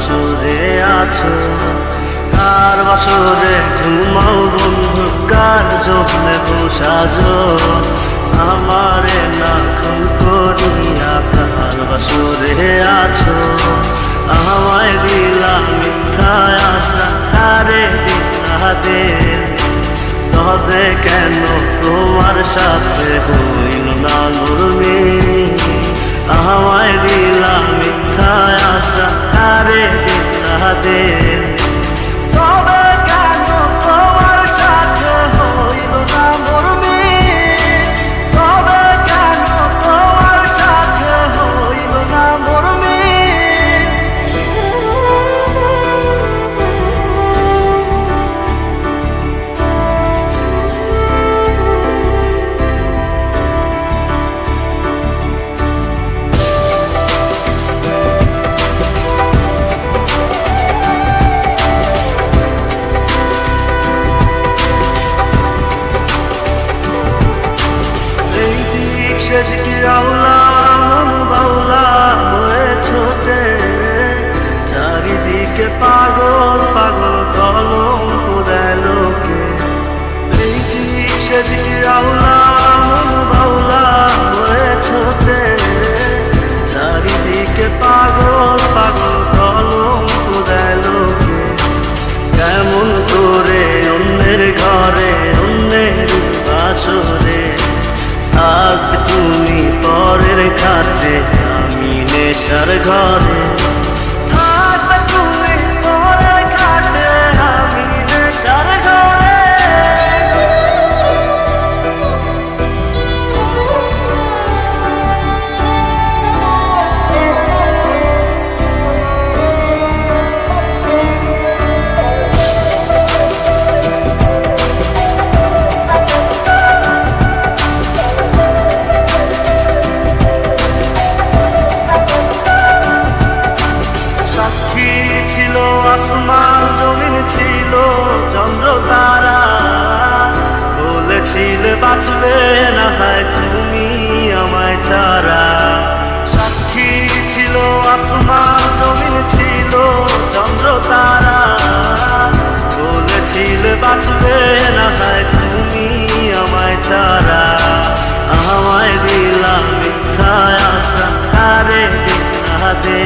বাসরে আছো, কার বাসরে ঘুমাও বন্ধু, কার জন্যে বসাজো আমারে না খুন করিয়া। কার বাসরে আছো, আমায় দিলা মিথ্যা আশা, কারে দিলা দিল। তবে কেন তোমার সাথে হইল না নরমি, আমায় দিলা মিথ্যা আশা, কারে দিলা দিল। তবে কেন তোমার সাথে হইল না নরমি, তবে কেন তোমার সাথে হইল না নরমি। সেদিকে আওলা মন বাউলা হয়ে ছোটে, চারিদিকে পাগল পাগল কলঙ্ক দেয় লোকে। এই দিক সেদিকে আওলা মন বাউলা হয়ে ছোটে, চারিদিকে পাগল পাগল কলঙ্ক দেয় লোকে। কেমন করে অন্যের ঘরে অন্যের বাসরে থাকবে তুমি পরের খাতে, আমি নেশার ঘরে। থাকবে তুমি পরের খাতে, আমি নেশার ঘরে। আসমান জমিন ছিল চন্দ্র তারা, বলেছিলে বাঁচবে না হয় তুমি আমায় ছাড়া। সাক্ষী ছিল আসমান জমিন ছিল চন্দ্র তারা, বলেছিলে বাঁচবে না হয় তুমি আমায় ছাড়া। আমায় দিলা মিথ্যা আশা, কারে দিলা দে।